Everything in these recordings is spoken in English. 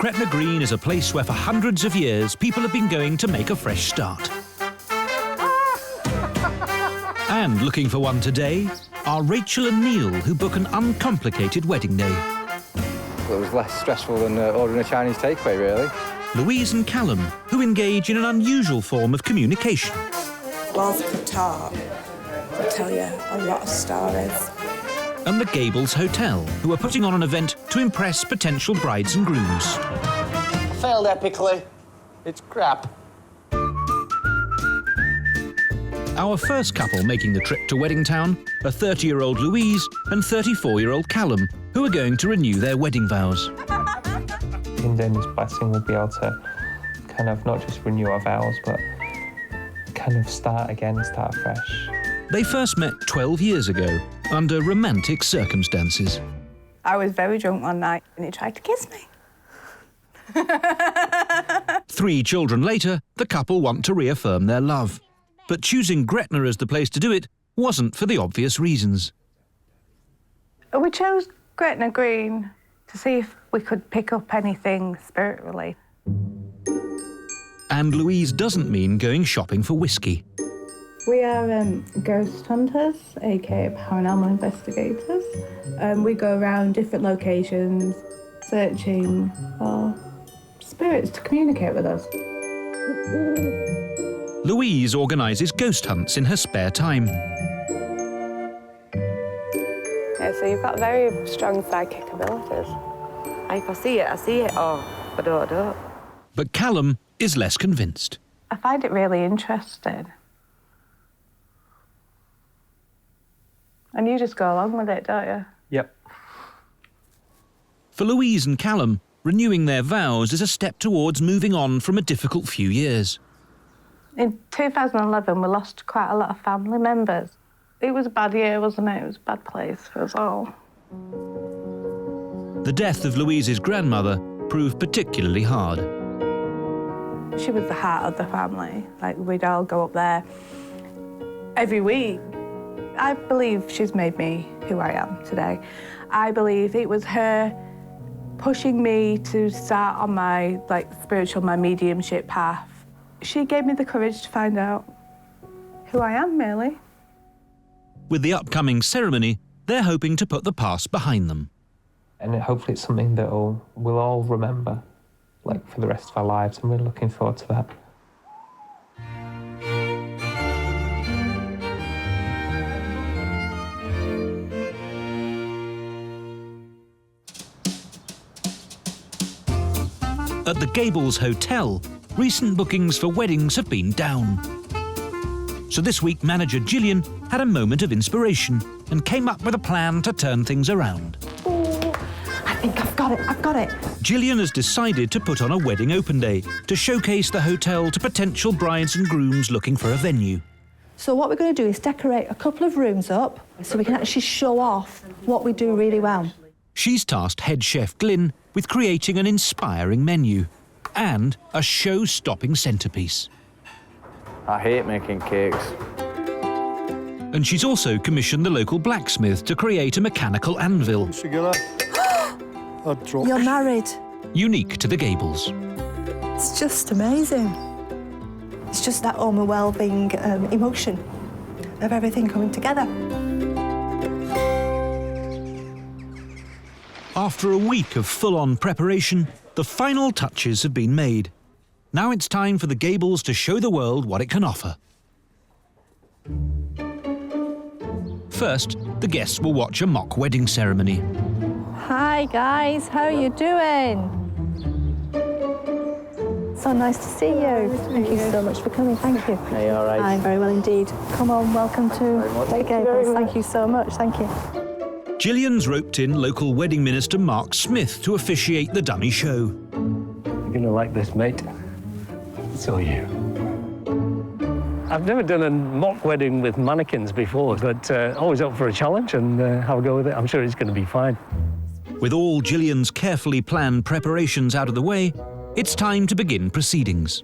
Gretna Green is a place where for hundreds of years people have been going to make a fresh start. And looking for one today are Rachel and Neil, who book an uncomplicated wedding day. It was less stressful than ordering a Chinese takeaway, really. Louise and Callum, who engage in an unusual form of communication. Whilst I could talk, I'll tell you a lot of stories. And the Gables Hotel, who are putting on an event to impress potential brides and grooms. Failed epically. It's crap. Our first couple making the trip to Wedding Town are 30-year-old Louise and 34-year-old Callum, who are going to renew their wedding vows. In Denny's blessing, we'll be able to kind of not just renew our vows, but kind of start again, start fresh. They first met 12 years ago, under romantic circumstances. I was very drunk one night and he tried to kiss me. 3 children later, the couple want to reaffirm their love. But choosing Gretna as the place to do it wasn't for the obvious reasons. We chose Gretna Green to see if we could pick up anything spirit-related. And Louise doesn't mean going shopping for whiskey. We are ghost hunters, aka paranormal investigators. We go around different locations searching for spirits to communicate with us. Louise organises ghost hunts in her spare time. Yeah, so you've got very strong psychic abilities. If I see it, oh, but I don't. But Callum is less convinced. I find it really interesting. And you just go along with it, don't you? Yep. For Louise and Callum, renewing their vows is a step towards moving on from a difficult few years. In 2011, we lost quite a lot of family members. It was a bad year, wasn't it? It was a bad place for us all. The death of Louise's grandmother proved particularly hard. She was the heart of the family. Like, we'd all go up there every week. I believe she's made me who I am today. I believe it was her pushing me to start on my spiritual, my mediumship path. She gave me the courage to find out who I am, really. With the upcoming ceremony, they're hoping to put the past behind them. And hopefully it's something that we'll all remember, for the rest of our lives. I'm really looking forward to that. At the Gables Hotel, recent bookings for weddings have been down. So this week, manager Gillian had a moment of inspiration and came up with a plan to turn things around. Ooh, I think I've got it. Gillian has decided to put on a wedding open day to showcase the hotel to potential brides and grooms looking for a venue. So what we're going to do is decorate a couple of rooms up so we can actually show off what we do really well. She's tasked head chef Glyn with creating an inspiring menu and a show-stopping centrepiece. I hate making cakes. And she's also commissioned the local blacksmith to create a mechanical anvil. You're married. Unique to the Gables. It's just amazing. It's just that overwhelming emotion of everything coming together. After a week of full-on preparation, the final touches have been made. Now it's time for the Gables to show the world what it can offer. First, the guests will watch a mock wedding ceremony. Hi guys, how are you doing? So nice to see you. Thank you so much for coming, thank you. Are you all right? I'm very well indeed. Come on, welcome to the Gables. Thank you so much, thank you. Gillian's roped in local wedding minister Mark Smith to officiate the dummy show. You're going to like this, mate. It's all you. I've never done a mock wedding with mannequins before, but always up for a challenge and have a go with it. I'm sure it's going to be fine. With all Gillian's carefully planned preparations out of the way, it's time to begin proceedings.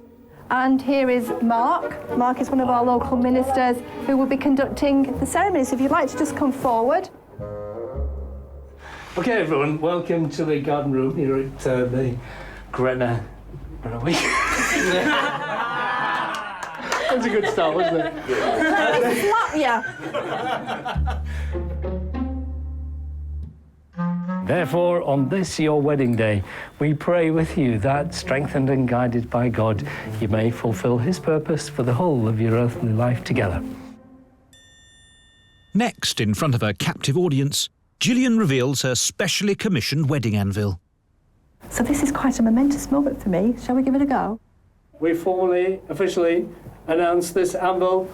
And here is Mark. Mark is one of our local ministers who will be conducting the ceremony. So if you'd like to just come forward. Okay, everyone, welcome to the garden room here at the Gretna, where are we? That's a good start, wasn't it? Let me slap you. Therefore, on this your wedding day, we pray with you that, strengthened and guided by God, you may fulfill his purpose for the whole of your earthly life together. Next, in front of her captive audience, Gillian reveals her specially commissioned wedding anvil. So this is quite a momentous moment for me. Shall we give it a go? We formally, officially announce this anvil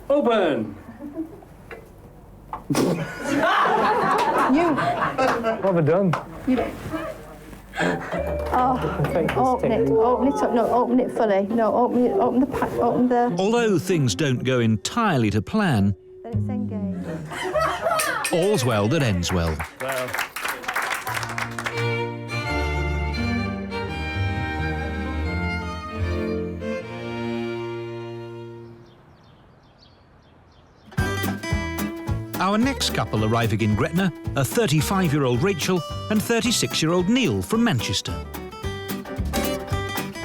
open. You. What have I done? Open it up. No, open it fully. No, open the pack. Open the. Although things don't go entirely to plan, Then it's engaged. all's well that ends well. Well. Our next couple arriving in Gretna are 35-year-old Rachel and 36-year-old Neil from Manchester.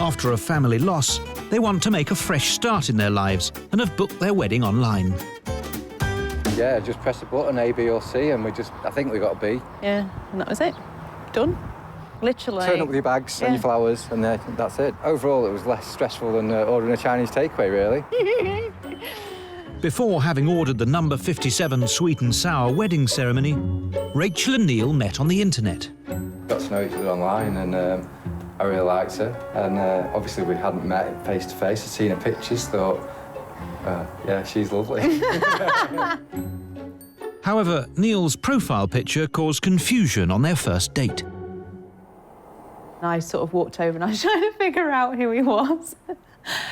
After a family loss, they want to make a fresh start in their lives and have booked their wedding online. Yeah, just press a button, A, B or C, and I think we got a B. Yeah, and that was it. Done. Literally. Turn up with your bags and your flowers, and that's it. Overall, it was less stressful than ordering a Chinese takeaway, really. Before having ordered the number 57 sweet and sour wedding ceremony, Rachel and Neil met on the internet. Got to know each other online, and I really liked her. And obviously we hadn't met face to face. I'd seen her pictures, thought, yeah, she's lovely. However, Neil's profile picture caused confusion on their first date. I sort of walked over and I was trying to figure out who he was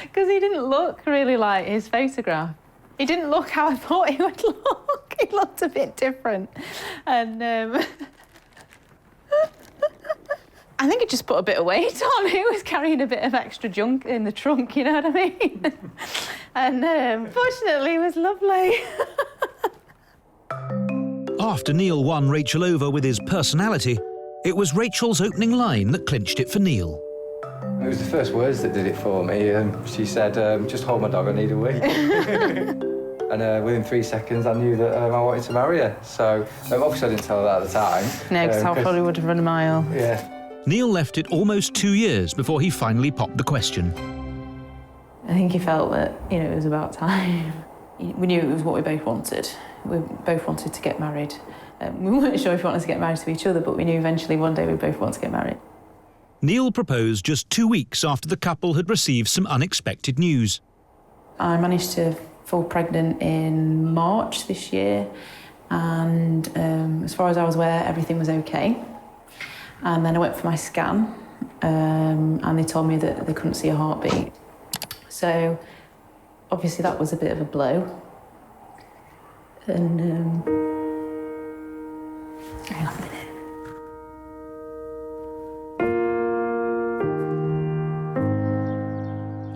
because he didn't look really like his photograph. He didn't look how I thought he would look. He looked a bit different. And I think he just put a bit of weight on. He was carrying a bit of extra junk in the trunk, you know what I mean? And fortunately, he was lovely. After Neil won Rachel over with his personality, it was Rachel's opening line that clinched it for Neil. It was the first words that did it for me. She said, just hold my dog, I need a wee. And within 3 seconds, I knew that I wanted to marry her. So obviously I didn't tell her that at the time. No, because I probably would have run a mile. Yeah. Neil left it almost 2 years before he finally popped the question. I think he felt that, it was about time. We knew it was what we both wanted. We both wanted to get married. We weren't sure if we wanted to get married to each other, but we knew eventually one day we both wanted to get married. Neil proposed just 2 weeks after the couple had received some unexpected news. I managed to fall pregnant in March this year, and as far as I was aware, everything was okay. And then I went for my scan, and they told me that they couldn't see a heartbeat. So obviously that was a bit of a blow. And hang on a minute.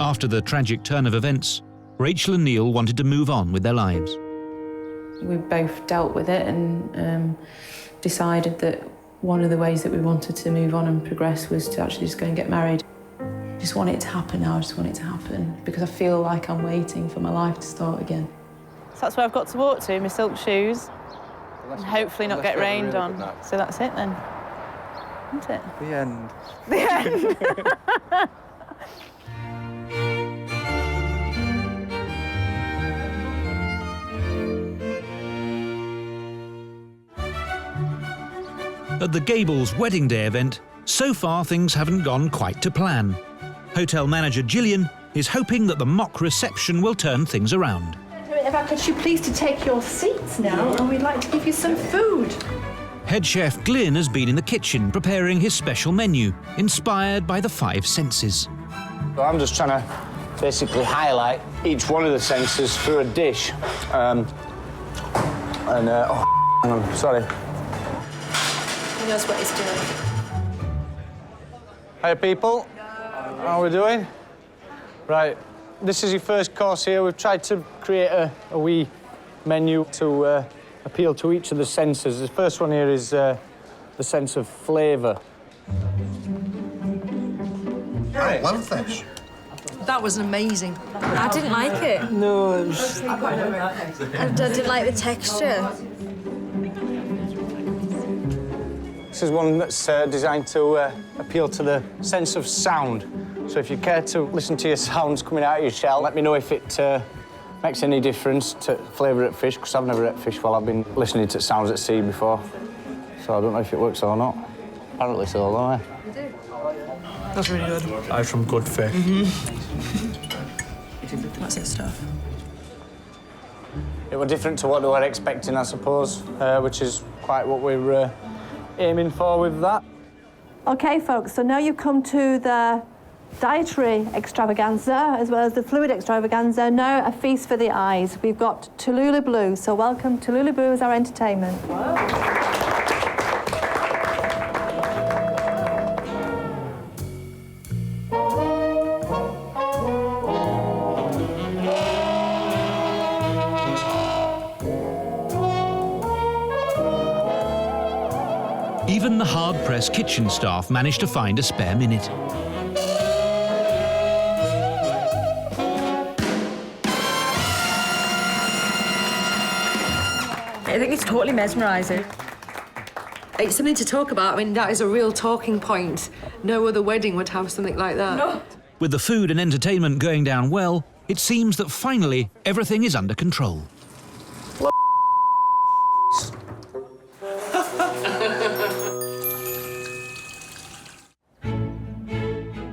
After the tragic turn of events, Rachel and Neil wanted to move on with their lives. We both dealt with it and decided that one of the ways that we wanted to move on and progress was to actually just go and get married. I just want it to happen now, I just want it to happen, because I feel like I'm waiting for my life to start again. So that's where I've got to walk to, my silk shoes, and hopefully not get rained on. So that's it then, isn't it? The end. The end. At the Gables wedding day event, so far things haven't gone quite to plan. Hotel manager Gillian is hoping that the mock reception will turn things around. If I could you please to take your seats now, and we'd like to give you some food. Head chef Glyn has been in the kitchen preparing his special menu, inspired by the 5 senses. So I'm just trying to basically highlight each one of the senses through a dish. Oh, hang on, sorry. He knows what he's doing. Hey, people. How are we doing? Right, this is your first course here. We've tried to create a wee menu to appeal to each of the senses. The first one here is the sense of flavour. I love this. That was amazing. I didn't like it. No, it was... I didn't like the texture. This is one that's designed to appeal to the sense of sound. So if you care to listen to your sounds coming out of your shell, let me know if it makes any difference to flavour at fish, because I've never ate fish while I've been listening to sounds at sea before. So I don't know if it works or not. Apparently so, though, eh? That's really good. That's some good fish. That's it stuff. It was different to what they were expecting, I suppose, which is quite what we're aiming for with that. OK, folks, so now you've come to the dietary extravaganza as well as the fluid extravaganza. Now a feast for the eyes. We've got Tallulah Blue, so welcome Tallulah Blue as our entertainment. Even the hard-pressed kitchen staff managed to find a spare minute. I think it's totally mesmerising. It's something to talk about. I mean, that is a real talking point. No other wedding would have something like that. No. With the food and entertainment going down well, it seems that finally everything is under control.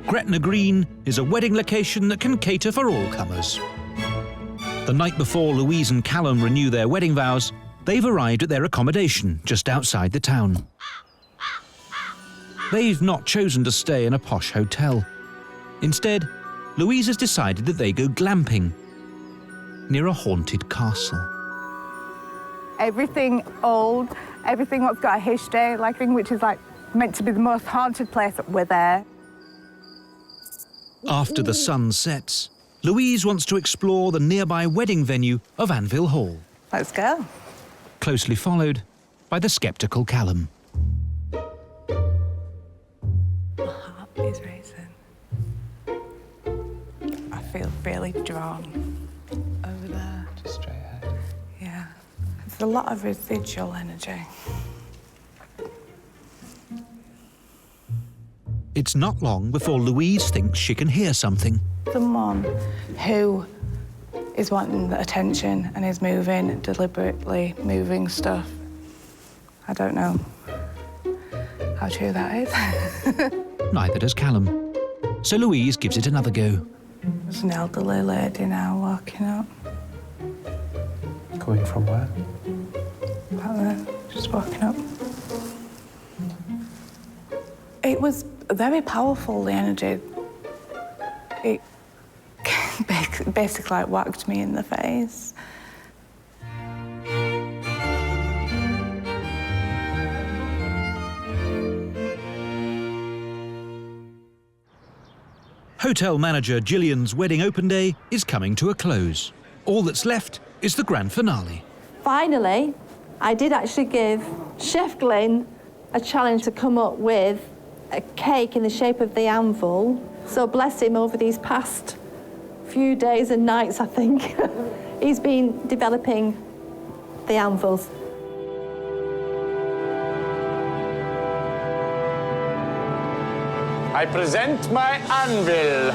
Gretna Green is a wedding location that can cater for all comers. The night before Louise and Callum renew their wedding vows, they've arrived at their accommodation just outside the town. They've not chosen to stay in a posh hotel. Instead, Louise has decided that they go glamping near a haunted castle. Everything old, everything what's got a history, like thing which is like meant to be the most haunted place, we're there. After the sun sets, Louise wants to explore the nearby wedding venue of Anvil Hall. Let's go. Closely followed by the sceptical Callum. My heart is racing. I feel really drawn over there. Just straight ahead. Yeah. There's a lot of residual energy. It's not long before Louise thinks she can hear something. Someone who is wanting the attention and is moving, deliberately moving stuff. I don't know how true that is. Neither does Callum. So Louise gives it another go. There's an elderly lady now walking up. Going from where? Back there, just walking up. It was very powerful, the energy. It basically like whacked me in the face. Hotel manager Gillian's wedding open day is coming to a close. All that's left is the grand finale. Finally, I did actually give Chef Glyn a challenge to come up with a cake in the shape of the anvil. So bless him, over these past few days and nights, I think, he's been developing the anvils. I present my anvil.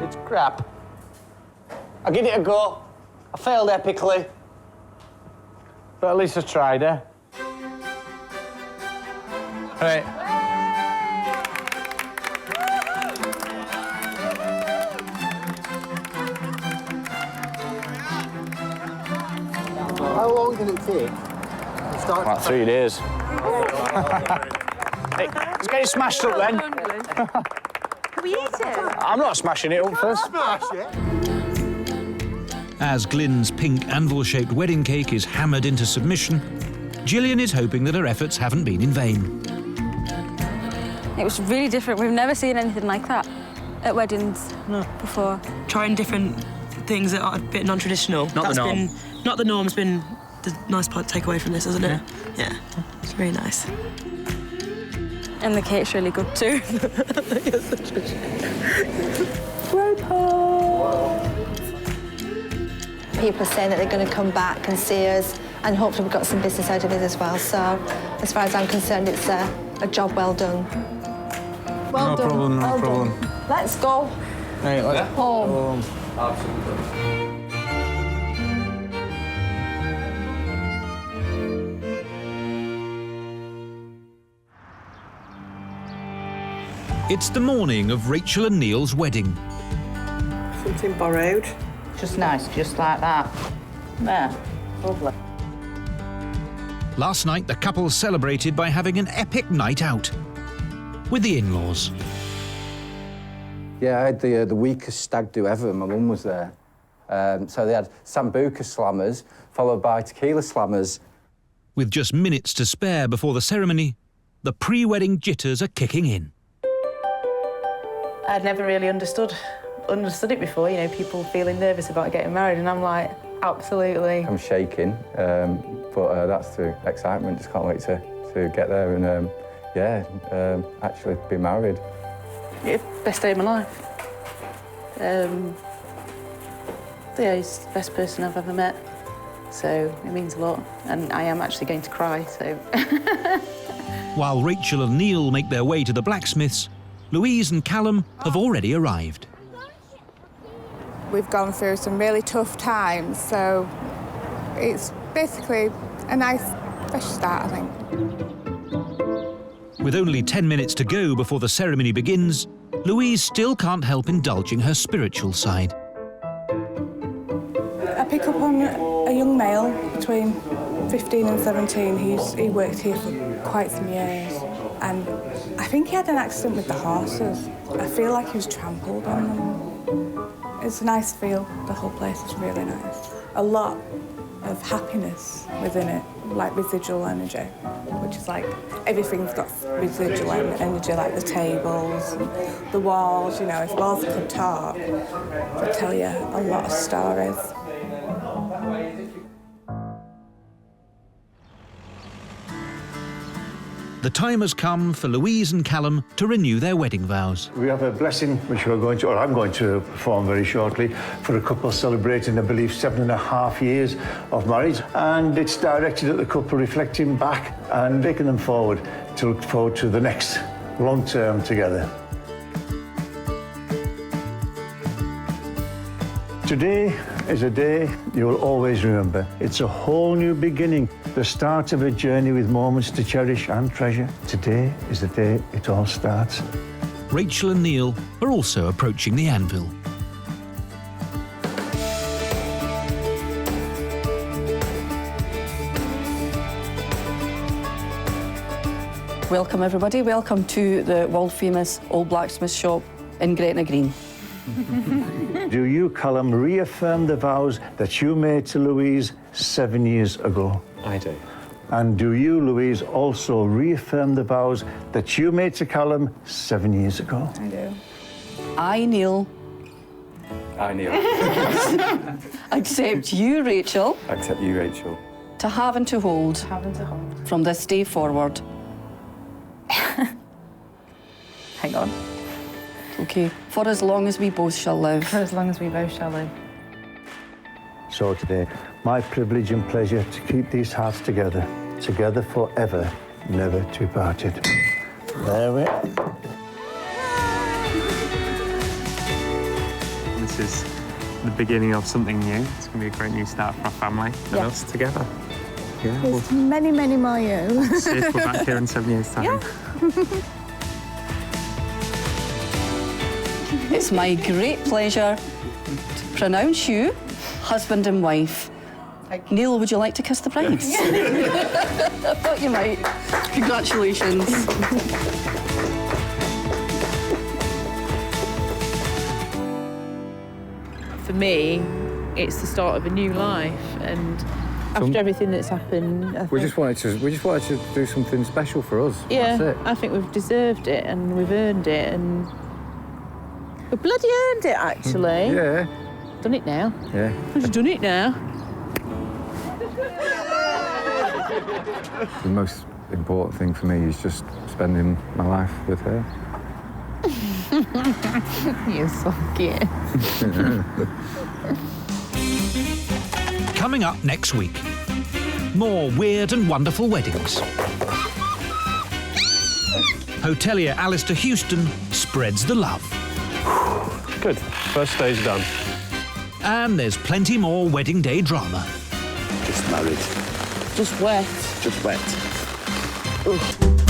It's crap. I give it a go. I failed epically. But at least I tried, eh? Right. How long did it take? About 3 days. Hey, let's get it smashed up then. Can we eat it? I'm not smashing it up first. Smash it. As Glyn's pink anvil-shaped wedding cake is hammered into submission, Gillian is hoping that her efforts haven't been in vain. It was really different. We've never seen anything like that at weddings before. Trying different things that are a bit non-traditional. Not the norm. Not the norm's been the nice part to take away from this, hasn't it? Yeah. It's very nice. And the cake's really good too. People are saying that they're going to come back and see us, and hopefully we've got some business out of it as well. So, as far as I'm concerned, it's a job well done. No problem. Let's go Right, let's home. Absolutely. It's the morning of Rachel and Neil's wedding. Something borrowed. Just nice, just like that. There, lovely. Last night, the couple celebrated by having an epic night out with the in-laws. Yeah, I had the weakest stag do ever. My mum was there. So they had Sambuca slammers, followed by tequila slammers. With just minutes to spare before the ceremony, the pre-wedding jitters are kicking in. I'd never really understood it before, you know, people feeling nervous about getting married, and I'm like, absolutely. I'm shaking, but that's the excitement. Just can't wait to get there and, actually be married. Yeah, best day of my life. Yeah, he's the best person I've ever met, so it means a lot, and I am actually going to cry, so. While Rachel and Neil make their way to the blacksmiths, Louise and Callum have already arrived. We've gone through some really tough times, so it's basically a nice fresh start, I think. With only 10 minutes to go before the ceremony begins, Louise still can't help indulging her spiritual side. I pick up on a young male between 15 and 17. He worked here for quite some years, and I think he had an accident with the horses. I feel like he was trampled on them. It's a nice feel. The whole place is really nice. A lot of happiness within it, like residual energy, which is like everything's got residual energy, like the tables, and the walls. You know, if walls could talk, they'd tell you a lot of stories. The time has come for Louise and Callum to renew their wedding vows. We have a blessing which I'm going to perform very shortly for a couple celebrating, I believe, 7.5 years of marriage. And it's directed at the couple reflecting back and taking them forward to look forward to the next long term together. Today is a day you will always remember. It's a whole new beginning, the start of a journey with moments to cherish and treasure. Today is the day it all starts. Rachel and Neil are also approaching the anvil. Welcome everybody, welcome to the world famous old blacksmith shop in Gretna Green. Do you, Callum, reaffirm the vows that you made to Louise 7 years ago? I do. And do you, Louise, also reaffirm the vows that you made to Callum 7 years ago? I do. I, Neil, I Neil. accept you, Rachel, Accept you, Rachel. to have and to hold from this day forward. Hang on. Okay, for as long as we both shall live. For as long as we both shall live. So today, my privilege and pleasure to keep these hearts together, together forever, never to be parted. There we are. This is the beginning of something new. It's going to be a great new start for our family and us together. Yeah, There's many, many more years. see if we're back here in 7 years' time. Yeah. It's my great pleasure to pronounce you husband and wife. Neil, would you like to kiss the bride? I thought you might. Congratulations. For me, it's the start of a new life, and after everything that's happened, I We think, just wanted to do something special for us. yeah, That's it. I think we've deserved it and we've earned it, and we've bloody earned it, actually. Yeah. Done it now. Yeah. We've done it now. The most important thing for me is just spending my life with her. You're so cute. Coming up next week, more weird and wonderful weddings. Hotelier Alistair Houston spreads the love. Good. First stage done. And there's plenty more wedding day drama. Just married. Just wet. Just wet. Ugh.